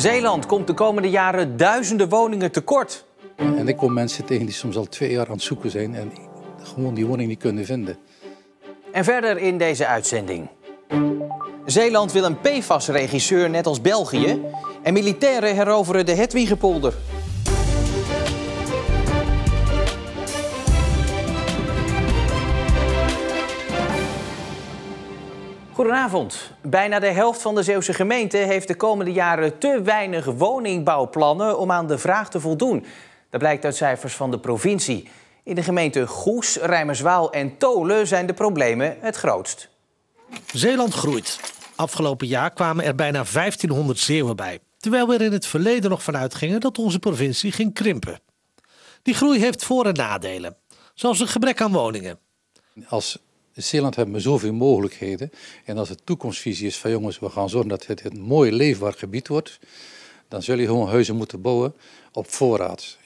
Zeeland komt de komende jaren duizenden woningen tekort. En ik kom mensen tegen die soms al 2 jaar aan het zoeken zijn en gewoon die woning niet kunnen vinden. En verder in deze uitzending. Zeeland wil een PFAS-regisseur net als België. En militairen heroveren de Hedwigepolder. Goedenavond. Bijna de helft van de Zeeuwse gemeenten heeft de komende jaren te weinig woningbouwplannen om aan de vraag te voldoen. Dat blijkt uit cijfers van de provincie. In de gemeenten Goes, Rijmerswaal en Tholen zijn de problemen het grootst. Zeeland groeit. Afgelopen jaar kwamen er bijna 1500 Zeeuwen bij. Terwijl we er in het verleden nog van uitgingen dat onze provincie ging krimpen. Die groei heeft voor- en nadelen. Zoals een gebrek aan woningen. Als Zeeland hebben we zoveel mogelijkheden. En als de toekomstvisie is van jongens, we gaan zorgen dat het een mooi leefbaar gebied wordt. Dan zul je gewoon huizen moeten bouwen op voorraad.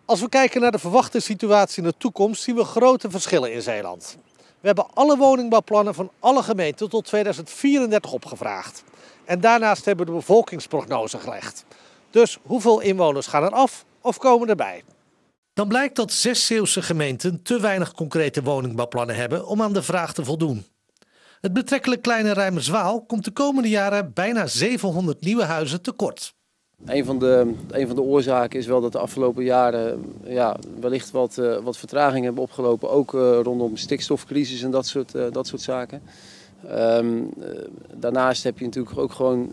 Als we kijken naar de verwachte situatie in de toekomst zien we grote verschillen in Zeeland. We hebben alle woningbouwplannen van alle gemeenten tot 2034 opgevraagd. En daarnaast hebben we de bevolkingsprognose gelegd. Dus hoeveel inwoners gaan er af of komen erbij? Dan blijkt dat 6 Zeeuwse gemeenten te weinig concrete woningbouwplannen hebben om aan de vraag te voldoen. Het betrekkelijk kleine Rijmerswaal komt de komende jaren bijna 700 nieuwe huizen tekort. Een van de oorzaken is wel dat de afgelopen jaren wellicht wat vertraging hebben opgelopen. Ook rondom stikstofcrisis en dat soort zaken. Daarnaast heb je natuurlijk ook gewoon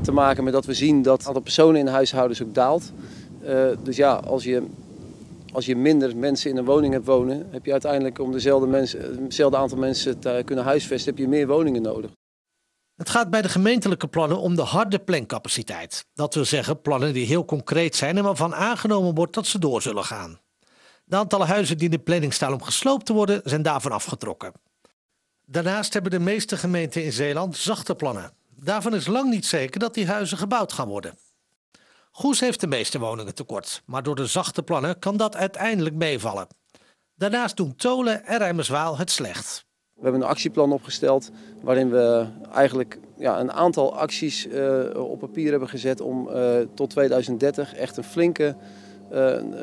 te maken met dat we zien dat het aantal personen in huishoudens ook daalt. Dus ja, als je minder mensen in een woning hebt wonen, heb je uiteindelijk om hetzelfde aantal mensen te kunnen huisvesten, heb je meer woningen nodig. Het gaat bij de gemeentelijke plannen om de harde plancapaciteit. Dat wil zeggen plannen die heel concreet zijn en waarvan aangenomen wordt dat ze door zullen gaan. De aantallen huizen die in de planning staan om gesloopt te worden zijn daarvan afgetrokken. Daarnaast hebben de meeste gemeenten in Zeeland zachte plannen. Daarvan is lang niet zeker dat die huizen gebouwd gaan worden. Goes heeft de meeste woningen tekort, maar door de zachte plannen kan dat uiteindelijk meevallen. Daarnaast doen Tholen en Rijmerswaal het slecht. We hebben een actieplan opgesteld waarin we eigenlijk een aantal acties op papier hebben gezet om tot 2030 echt een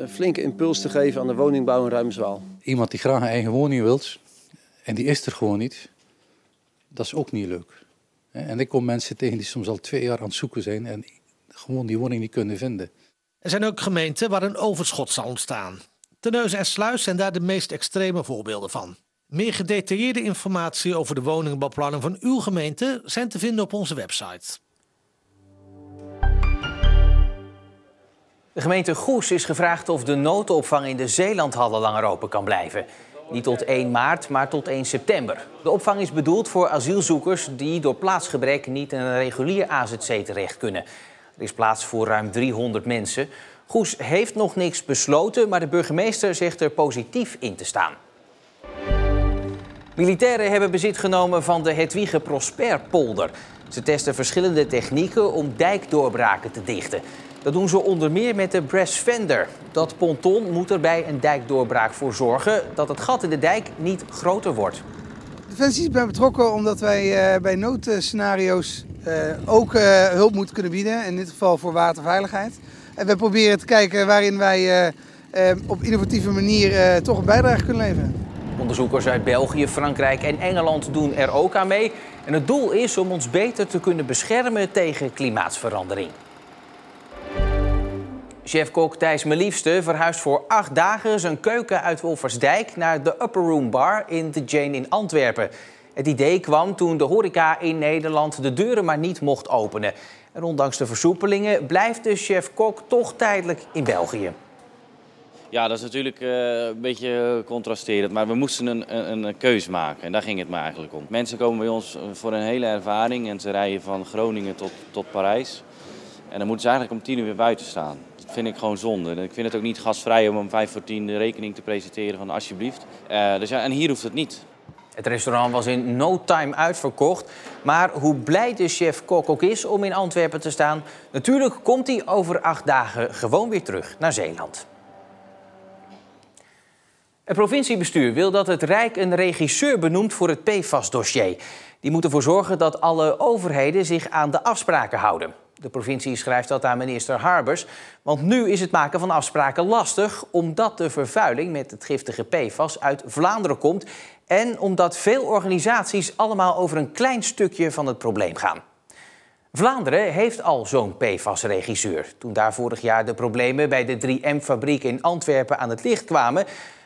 flinke impuls te geven aan de woningbouw in Rijmerswaal. Iemand die graag een eigen woning wilt en die is er gewoon niet, dat is ook niet leuk. En ik kom mensen tegen die soms al 2 jaar aan het zoeken zijn en gewoon die woning niet kunnen vinden. Er zijn ook gemeenten waar een overschot zal ontstaan. Terneuzen en Sluis zijn daar de meest extreme voorbeelden van. Meer gedetailleerde informatie over de woningbouwplannen van uw gemeente zijn te vinden op onze website. De gemeente Goes is gevraagd of de noodopvang in de Zeelandhallen langer open kan blijven. Niet tot 1 maart, maar tot 1 september. De opvang is bedoeld voor asielzoekers die door plaatsgebrek niet in een regulier AZC terecht kunnen. Er is plaats voor ruim 300 mensen. Goes heeft nog niks besloten, maar de burgemeester zegt er positief in te staan. Militairen hebben bezit genomen van de Hedwige-Prosperpolder. Ze testen verschillende technieken om dijkdoorbraken te dichten. Dat doen ze onder meer met de Brass Fender. Dat ponton moet er bij een dijkdoorbraak voor zorgen dat het gat in de dijk niet groter wordt. Defensie is bij betrokken omdat wij bij noodscenario's ook hulp moeten kunnen bieden. In dit geval voor waterveiligheid. En we proberen te kijken waarin wij op innovatieve manier toch een bijdrage kunnen leveren. Onderzoekers uit België, Frankrijk en Engeland doen er ook aan mee. En het doel is om ons beter te kunnen beschermen tegen klimaatverandering. Chef-kok Thijs Meliefste verhuist voor 8 dagen zijn keuken uit Wolfersdijk naar de Upper Room Bar in de Jane in Antwerpen. Het idee kwam toen de horeca in Nederland de deuren maar niet mocht openen. En ondanks de versoepelingen blijft de chef-kok toch tijdelijk in België. Ja, dat is natuurlijk een beetje contrasterend, maar we moesten een keuze maken en daar ging het me eigenlijk om. Mensen komen bij ons voor een hele ervaring en ze rijden van Groningen tot Parijs. En dan moeten ze eigenlijk om 10 uur weer buiten staan. Dat vind ik gewoon zonde. Ik vind het ook niet gastvrij om 5 voor 10 de rekening te presenteren van alsjeblieft. En hier hoeft het niet. Het restaurant was in no time uitverkocht. Maar hoe blij de chef-kok ook is om in Antwerpen te staan, natuurlijk komt hij over 8 dagen gewoon weer terug naar Zeeland. Het provinciebestuur wil dat het Rijk een regisseur benoemt voor het PFAS-dossier. Die moet ervoor zorgen dat alle overheden zich aan de afspraken houden. De provincie schrijft dat aan minister Harbers, want nu is het maken van afspraken lastig omdat de vervuiling met het giftige PFAS uit Vlaanderen komt en omdat veel organisaties allemaal over een klein stukje van het probleem gaan. Vlaanderen heeft al zo'n PFAS-regisseur. Toen daar vorig jaar de problemen bij de 3M-fabriek in Antwerpen aan het licht kwamen,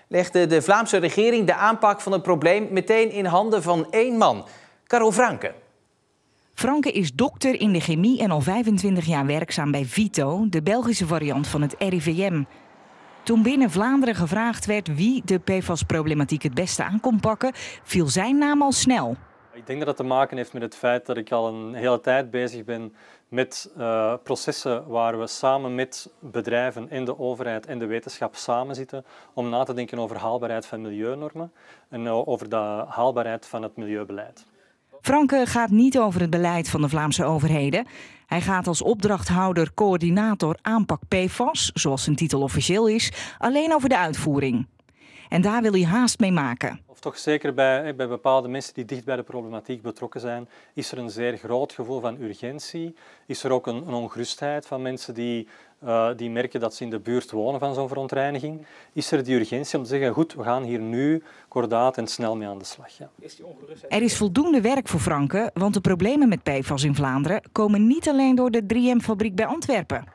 legde de Vlaamse regering de aanpak van het probleem meteen in handen van één man, Karel Franke. Franke is dokter in de chemie en al 25 jaar werkzaam bij Vito, de Belgische variant van het RIVM. Toen binnen Vlaanderen gevraagd werd wie de PFAS-problematiek het beste aan kon pakken, viel zijn naam al snel. Ik denk dat het te maken heeft met het feit dat ik al een hele tijd bezig ben met processen waar we samen met bedrijven en de overheid en de wetenschap samen zitten om na te denken over haalbaarheid van milieunormen en over de haalbaarheid van het milieubeleid. Franke gaat niet over het beleid van de Vlaamse overheden. Hij gaat als opdrachthouder, coördinator aanpak PFAS, zoals zijn titel officieel is, alleen over de uitvoering. En daar wil hij haast mee maken. Of toch zeker bij bepaalde mensen die dicht bij de problematiek betrokken zijn, is er een zeer groot gevoel van urgentie. Is er ook een ongerustheid van mensen die merken dat ze in de buurt wonen van zo'n verontreiniging. Is er die urgentie om te zeggen, goed, we gaan hier nu kordaat en snel mee aan de slag. Ja. Er is voldoende werk voor Franke, want de problemen met PFAS in Vlaanderen komen niet alleen door de 3M-fabriek bij Antwerpen.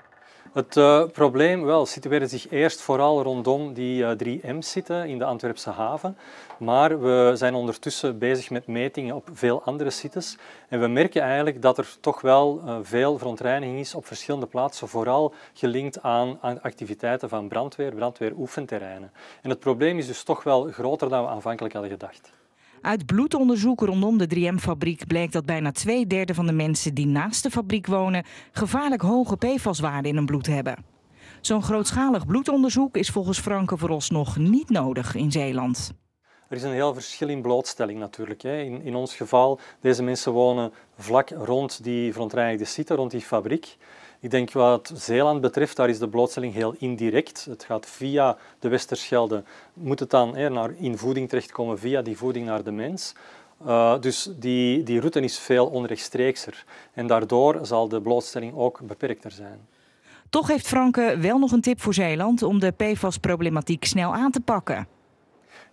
Het probleem situeerde zich eerst vooral rondom die 3M's zitten in de Antwerpse haven. Maar we zijn ondertussen bezig met metingen op veel andere sites. En we merken eigenlijk dat er toch wel veel verontreiniging is op verschillende plaatsen, vooral gelinkt aan activiteiten van brandweeroefenterreinen. En het probleem is dus toch wel groter dan we aanvankelijk hadden gedacht. Uit bloedonderzoek rondom de 3M-fabriek bleek dat bijna 2/3 van de mensen die naast de fabriek wonen gevaarlijk hoge PFAS-waarden in hun bloed hebben. Zo'n grootschalig bloedonderzoek is volgens Franke vooralsnog niet nodig in Zeeland. Er is een heel verschil in blootstelling natuurlijk. In ons geval, deze mensen wonen vlak rond die verontreinigde site, rond die fabriek. Ik denk wat Zeeland betreft, daar is de blootstelling heel indirect. Het gaat via de Westerschelde, moet het dan in voeding terechtkomen via die voeding naar de mens. Dus die route is veel onrechtstreekser. En daardoor zal de blootstelling ook beperkter zijn. Toch heeft Franke wel nog een tip voor Zeeland om de PFAS-problematiek snel aan te pakken.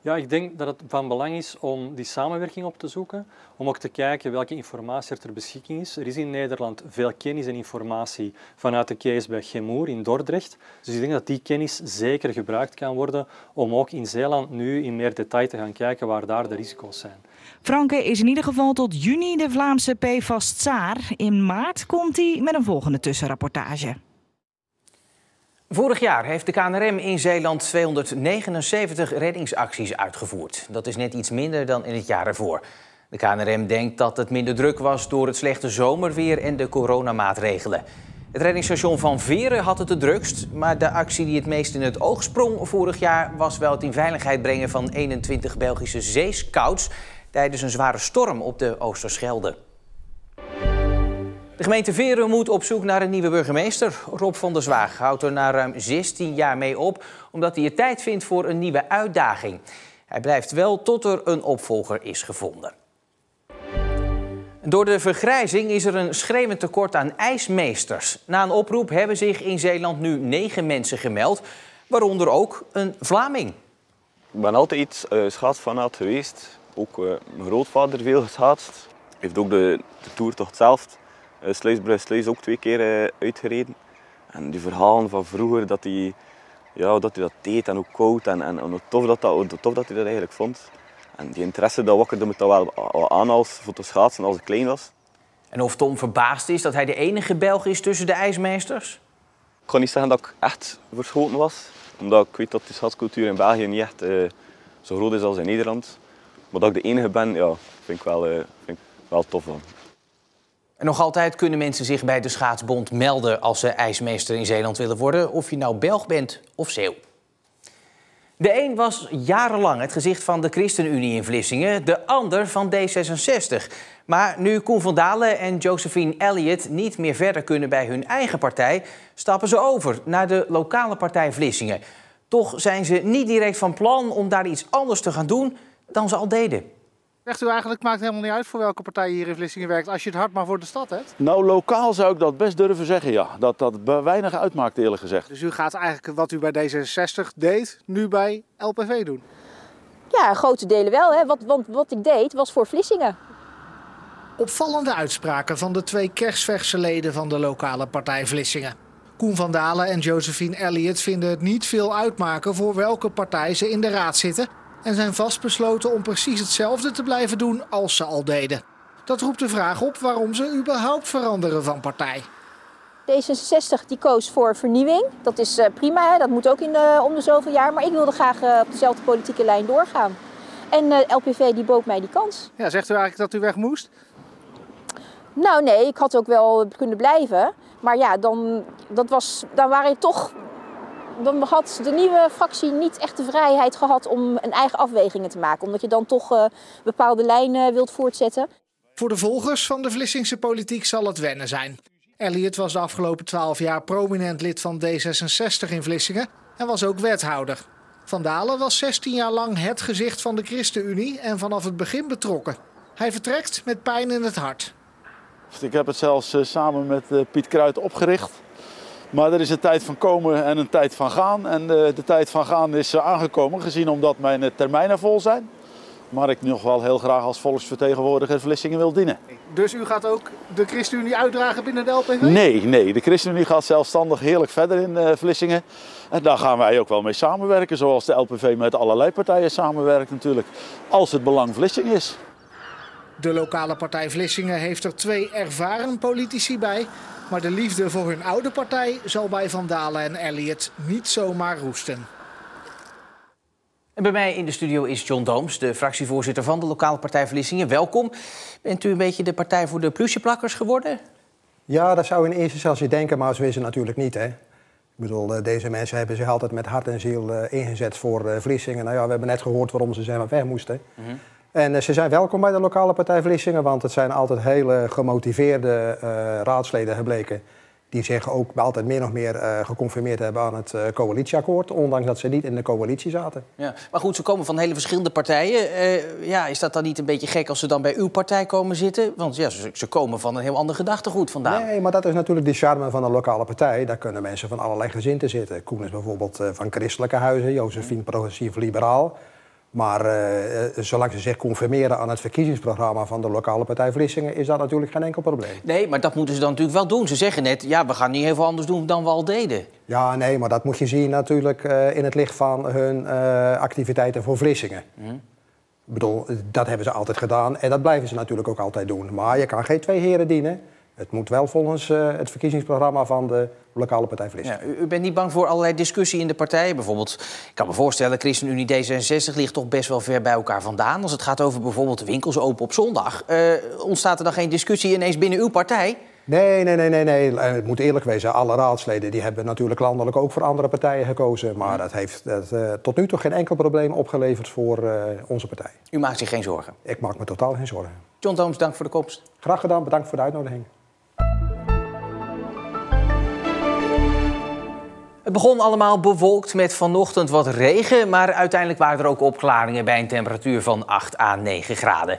Ja, ik denk dat het van belang is om die samenwerking op te zoeken, om ook te kijken welke informatie er ter beschikking is. Er is in Nederland veel kennis en informatie vanuit de case bij Chemour in Dordrecht. Dus ik denk dat die kennis zeker gebruikt kan worden om ook in Zeeland nu in meer detail te gaan kijken waar daar de risico's zijn. Franke is in ieder geval tot juni de Vlaamse PFAS-tsaar. In maart komt hij met een volgende tussenrapportage. Vorig jaar heeft de KNRM in Zeeland 279 reddingsacties uitgevoerd. Dat is net iets minder dan in het jaar ervoor. De KNRM denkt dat het minder druk was door het slechte zomerweer en de coronamaatregelen. Het reddingsstation van Veren had het drukst, maar de actie die het meest in het oog sprong vorig jaar was wel het in veiligheid brengen van 21 Belgische zeescouts tijdens een zware storm op de Oosterschelde. De gemeente Veren moet op zoek naar een nieuwe burgemeester. Rob van der Zwaag houdt er na ruim 16 jaar mee op, omdat hij het tijd vindt voor een nieuwe uitdaging. Hij blijft wel tot er een opvolger is gevonden. Door de vergrijzing is er een schreeuwend tekort aan ijsmeesters. Na een oproep hebben zich in Zeeland nu 9 mensen gemeld, waaronder ook een Vlaming. Ik ben altijd schaatsfanaat geweest. Ook mijn grootvader veel geschaatst. Heeft ook de toertocht zelf. Sluis ook 2 keer uitgereden. En die verhalen van vroeger, dat hij dat deed en hoe koud en hoe tof dat hij dat eigenlijk vond. En die interesse dat wakkerde me dan wel aan als voor te schaatsen als ik klein was. En of Tom verbaasd is dat hij de enige Belg is tussen de ijsmeesters? Ik kan niet zeggen dat ik echt verschoten was. Omdat ik weet dat de schaatscultuur in België niet echt zo groot is als in Nederland. Maar dat ik de enige ben, ja, vind ik wel tof van. En nog altijd kunnen mensen zich bij de Schaatsbond melden als ze ijsmeester in Zeeland willen worden, of je nou Belg bent of Zeeuw. De een was jarenlang het gezicht van de ChristenUnie in Vlissingen, de ander van D66. Maar nu Koen van Dalen en Josephine Elliott niet meer verder kunnen bij hun eigen partij, stappen ze over naar de lokale partij Vlissingen. Toch zijn ze niet direct van plan om daar iets anders te gaan doen dan ze al deden. Zegt u eigenlijk, het maakt helemaal niet uit voor welke partij hier in Vlissingen werkt, als je het hart maar voor de stad hebt? Nou, lokaal zou ik dat best durven zeggen, ja. Dat weinig uitmaakt, eerlijk gezegd. Dus u gaat eigenlijk wat u bij D66 deed, nu bij LPV doen? Ja, grote delen wel. Hè. Wat ik deed was voor Vlissingen. Opvallende uitspraken van de 2 kersverse leden van de lokale partij Vlissingen. Koen van Dalen en Josephine Elliott vinden het niet veel uitmaken voor welke partij ze in de raad zitten en zijn vastbesloten om precies hetzelfde te blijven doen als ze al deden. Dat roept de vraag op waarom ze überhaupt veranderen van partij. D66 die koos voor vernieuwing. Dat is prima, hè. Dat moet ook om de zoveel jaar. Maar ik wilde graag op dezelfde politieke lijn doorgaan. En LPV die bood mij die kans. Ja, zegt u eigenlijk dat u weg moest? Nou nee, ik had ook wel kunnen blijven. Maar ja, dan had de nieuwe fractie niet echt de vrijheid gehad om een eigen afwegingen te maken. Omdat je dan toch bepaalde lijnen wilt voortzetten. Voor de volgers van de Vlissingse politiek zal het wennen zijn. Elliott was de afgelopen 12 jaar prominent lid van D66 in Vlissingen en was ook wethouder. Van Dalen was 16 jaar lang het gezicht van de ChristenUnie en vanaf het begin betrokken. Hij vertrekt met pijn in het hart. Ik heb het zelfs samen met Piet Kruijt opgericht. Maar er is een tijd van komen en een tijd van gaan. En de tijd van gaan is aangekomen, gezien omdat mijn termijnen vol zijn. Maar ik nog wel heel graag als volksvertegenwoordiger Vlissingen wil dienen. Dus u gaat ook de ChristenUnie uitdragen binnen de LPV? Nee, de ChristenUnie gaat zelfstandig heerlijk verder in Vlissingen. En daar gaan wij ook wel mee samenwerken, zoals de LPV met allerlei partijen samenwerkt natuurlijk. Als het belang Vlissingen is. De lokale partij Vlissingen heeft er 2 ervaren politici bij. Maar de liefde voor hun oude partij zal bij Van Dalen en Elliott niet zomaar roesten. En bij mij in de studio is John Dooms, de fractievoorzitter van de lokale partij Vlissingen. Welkom. Bent u een beetje de partij voor de plusjeplakkers geworden? Ja, dat zou in eerste instantie denken, maar zo is het natuurlijk niet. Hè? Ik bedoel, deze mensen hebben zich altijd met hart en ziel ingezet voor Vlissingen. Nou ja, we hebben net gehoord waarom ze zeg maar weg moesten. Mm-hmm. En ze zijn welkom bij de lokale partij Vlissingen, want het zijn altijd hele gemotiveerde raadsleden gebleken. Die zich ook altijd meer nog meer geconformeerd hebben aan het coalitieakkoord, ondanks dat ze niet in de coalitie zaten. Ja, maar goed, ze komen van hele verschillende partijen. Is dat dan niet een beetje gek als ze dan bij uw partij komen zitten? Want ja, ze komen van een heel ander gedachtegoed vandaan. Nee, maar dat is natuurlijk de charme van een lokale partij. Daar kunnen mensen van allerlei gezinten zitten. Koen is bijvoorbeeld van christelijke huizen, Josephine progressief-liberaal. Maar zolang ze zich conformeren aan het verkiezingsprogramma van de lokale partij Vlissingen, is dat natuurlijk geen enkel probleem. Nee, maar dat moeten ze dan natuurlijk wel doen. Ze zeggen net, ja, we gaan niet heel veel anders doen dan we al deden. Ja, nee, maar dat moet je zien natuurlijk in het licht van hun activiteiten voor Vlissingen. Mm. Ik bedoel, dat hebben ze altijd gedaan en dat blijven ze natuurlijk ook altijd doen. Maar je kan geen 2 heren dienen. Het moet wel volgens het verkiezingsprogramma van de lokale partij Vlissingen. Ja, u bent niet bang voor allerlei discussie in de partijen? Bijvoorbeeld, ik kan me voorstellen, ChristenUnie D66 ligt toch best wel ver bij elkaar vandaan. Als het gaat over bijvoorbeeld winkels open op zondag. Ontstaat er dan geen discussie ineens binnen uw partij? Nee. Het moet eerlijk wezen. Alle raadsleden die hebben natuurlijk landelijk ook voor andere partijen gekozen. Maar dat heeft tot nu toe geen enkel probleem opgeleverd voor onze partij. U maakt zich geen zorgen? Ik maak me totaal geen zorgen. John Dooms, dank voor de komst. Graag gedaan, bedankt voor de uitnodiging. Het begon allemaal bewolkt met vanochtend wat regen, maar uiteindelijk waren er ook opklaringen bij een temperatuur van 8 à 9 graden.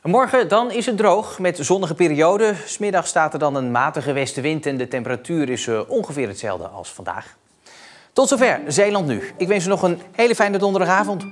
Morgen dan is het droog met zonnige perioden. 's Middags staat er dan een matige westenwind en de temperatuur is ongeveer hetzelfde als vandaag. Tot zover Zeeland Nu. Ik wens u nog een hele fijne donderdagavond.